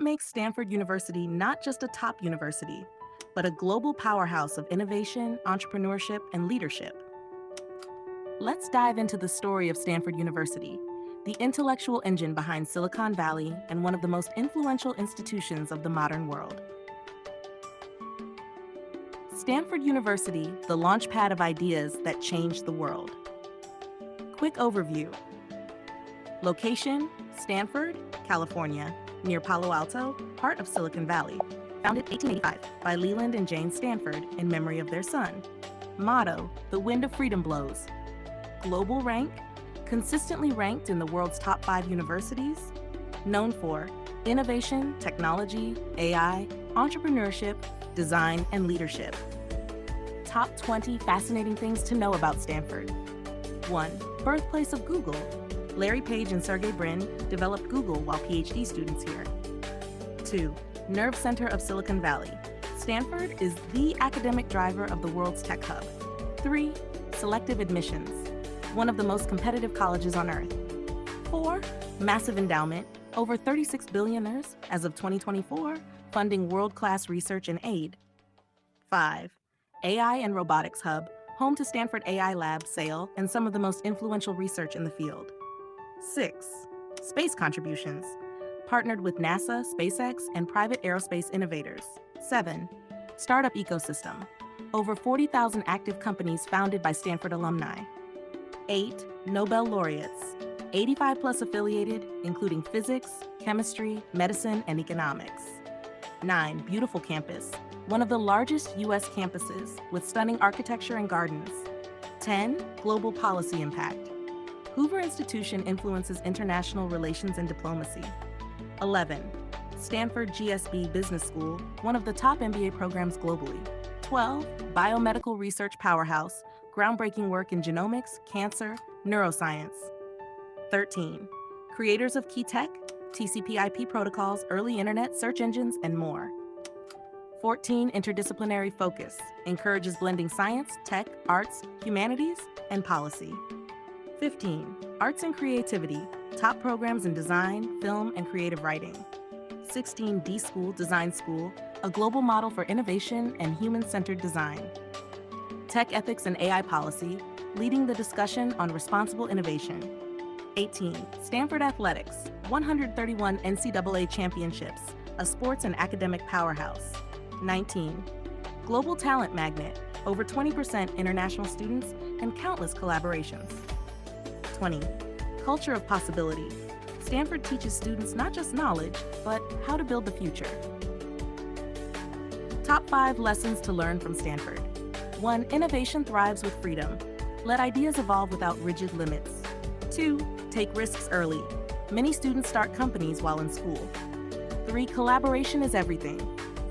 makes Stanford University not just a top university, but a global powerhouse of innovation, entrepreneurship, and leadership. Let's dive into the story of Stanford University, the intellectual engine behind Silicon Valley and one of the most influential institutions of the modern world. Stanford University, the launchpad of ideas that changed the world. Quick overview. Location: Stanford, California, near Palo Alto, part of Silicon Valley. Founded 1885 by Leland and Jane Stanford in memory of their son. Motto: the wind of freedom blows. Global rank: consistently ranked in the world's top 5 universities. Known for innovation, technology, AI, entrepreneurship, design, and leadership. Top 20 fascinating things to know about Stanford. 1. Birthplace of Google. Larry Page and Sergey Brin developed Google while PhD students here. 2. Nerve center of Silicon Valley. Stanford is the academic driver of the world's tech hub. 3. Selective admissions. One of the most competitive colleges on earth. 4. Massive endowment. Over 36 billionaires as of 2024, funding world-class research and aid. 5. AI and robotics hub, home to Stanford AI Lab, SAIL, and some of the most influential research in the field. 6. Space contributions. Partnered with NASA, SpaceX, and private aerospace innovators. 7. Startup ecosystem. Over 40,000 active companies founded by Stanford alumni. 8. Nobel laureates. 85 plus affiliated, including physics, chemistry, medicine, and economics. 9. Beautiful campus. One of the largest U.S. campuses with stunning architecture and gardens. 10. Global policy impact. Hoover Institution influences international relations and diplomacy. 11. Stanford GSB Business School, one of the top MBA programs globally. 12. Biomedical research powerhouse, groundbreaking work in genomics, cancer, neuroscience. 13. Creators of key tech, TCP/IP protocols, early internet, search engines, and more. 14. Interdisciplinary focus, encourages blending science, tech, arts, humanities, and policy. 15. Arts and creativity, top programs in design, film, and creative writing. 16. D-School Design School, a global model for innovation and human-centered design. Tech ethics and AI policy, leading the discussion on responsible innovation. 18. Stanford Athletics, 131 NCAA championships, a sports and academic powerhouse. 19. Global talent magnet, over 20% international students and countless collaborations. 20. Culture of possibility. Stanford teaches students not just knowledge, but how to build the future. Top 5 lessons to learn from Stanford. 1. Innovation thrives with freedom. Let ideas evolve without rigid limits. 2. Take risks early. Many students start companies while in school. 3. Collaboration is everything.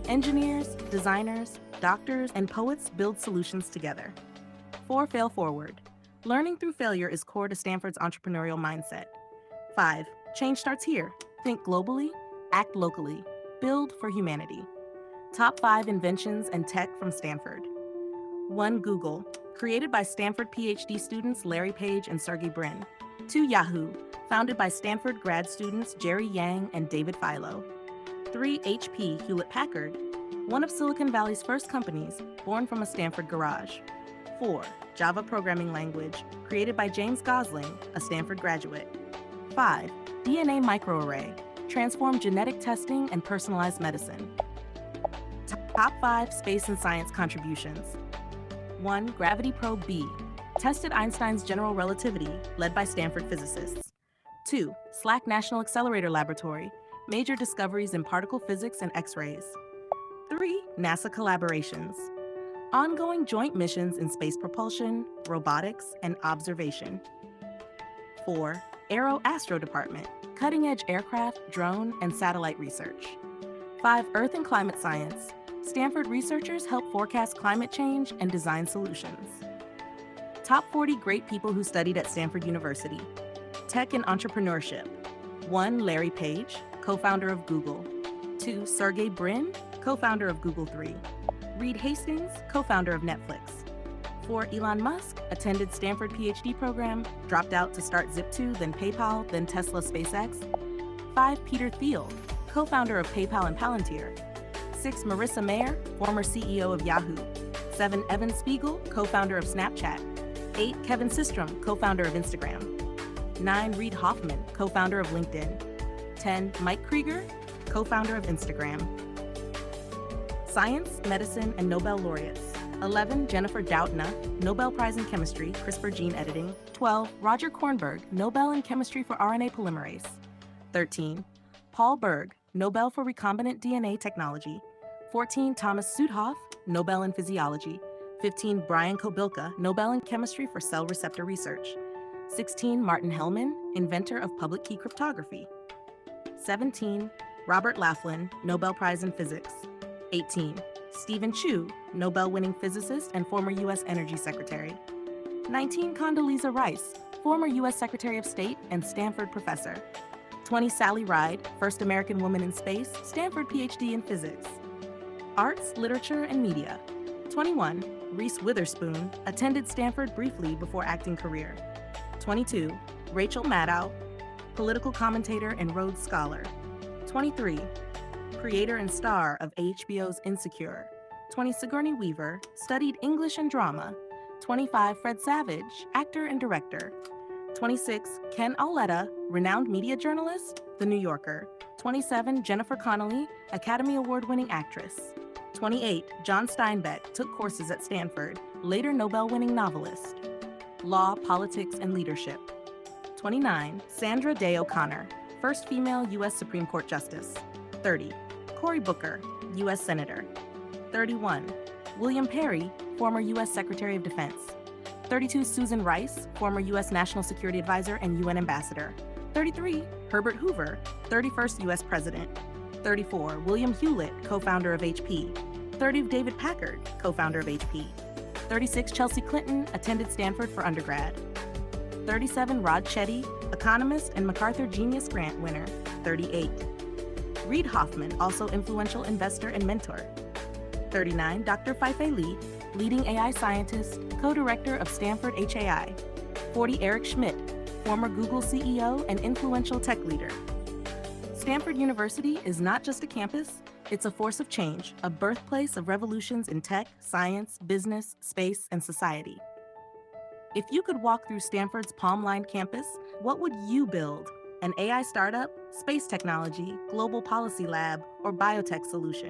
Engineers, designers, doctors, and poets build solutions together. 4. Fail forward. Learning through failure is core to Stanford's entrepreneurial mindset. 5. Change starts here. Think globally, act locally, build for humanity. Top 5 inventions and tech from Stanford. 1. Google, created by Stanford PhD students Larry Page and Sergey Brin. 2. Yahoo, founded by Stanford grad students Jerry Yang and David Filo. 3. HP Hewlett-Packard, one of Silicon Valley's first companies, born from a Stanford garage. 4. Java programming language, created by James Gosling, a Stanford graduate. 5. DNA microarray, transformed genetic testing and personalized medicine. Top 5 space and science contributions. 1. Gravity Probe B, tested Einstein's general relativity, led by Stanford physicists. 2. SLAC National Accelerator Laboratory, major discoveries in particle physics and X-rays. 3. NASA collaborations, ongoing joint missions in space propulsion, robotics, and observation. 4. Aero Astro Department, cutting-edge aircraft, drone, and satellite research. 5. Earth and climate science. Stanford researchers help forecast climate change and design solutions. Top 40 great people who studied at Stanford University. Tech and entrepreneurship. 1. Larry Page, co-founder of Google. 2. Sergey Brin, co-founder of Google 3. Reed Hastings, co-founder of Netflix. 4. Elon Musk attended Stanford PhD program, dropped out to start Zip2, then PayPal, then Tesla SpaceX. 5. Peter Thiel, co-founder of PayPal and Palantir. 6. Marissa Mayer, former CEO of Yahoo. 7. Evan Spiegel, co-founder of Snapchat. 8. Kevin Systrom, co-founder of Instagram. 9. Reid Hoffman, co-founder of LinkedIn. 10. Mike Krieger, co-founder of Instagram. Science, medicine, and Nobel laureates. 11. Jennifer Doudna, Nobel Prize in Chemistry, CRISPR gene editing. 12. Roger Kornberg, Nobel in Chemistry for RNA polymerase. 13. Paul Berg, Nobel for recombinant DNA technology. 14. Thomas Südhoff, Nobel in physiology. 15. Brian Kobilka, Nobel in chemistry for cell receptor research. 16. Martin Hellman, inventor of public key cryptography. 17. Robert Laughlin, Nobel Prize in physics. 18. Stephen Chu, Nobel-winning physicist and former U.S. Energy Secretary. 19. Condoleezza Rice, former U.S. Secretary of State and Stanford professor. 20. Sally Ride, first American woman in space, Stanford PhD in physics. Arts, literature, and media. 21. Reese Witherspoon, attended Stanford briefly before acting career. 22. Rachel Maddow, political commentator and Rhodes Scholar. 23. Creator and star of HBO's Insecure. 20. Sigourney Weaver, studied English and drama. 25. Fred Savage, actor and director. 26. Ken Auletta, renowned media journalist, The New Yorker. 27. Jennifer Connelly, Academy Award-winning actress. 28. John Steinbeck, took courses at Stanford, later Nobel-winning novelist. Law, politics, and leadership. 29. Sandra Day O'Connor, first female U.S. Supreme Court Justice. 30. Cory Booker, U.S. Senator. 31. William Perry, former U.S. Secretary of Defense. 32. Susan Rice, former U.S. National Security Advisor and UN Ambassador. 33. Herbert Hoover, 31st U.S. President. 34. William Hewlett, co-founder of HP. 30. David Packard, co-founder of HP. 36. Chelsea Clinton, attended Stanford for undergrad. 37. Rod Chetty, economist and MacArthur Genius Grant winner. 38. Reid Hoffman, also influential investor and mentor. 39. Dr. Fei-Fei Li, leading AI scientist, co-director of Stanford HAI. 40. Eric Schmidt, former Google CEO and influential tech leader. Stanford University is not just a campus, it's a force of change, a birthplace of revolutions in tech, science, business, space, and society. If you could walk through Stanford's palm-lined campus, what would you build? An AI startup, space technology, global policy lab, or biotech solution?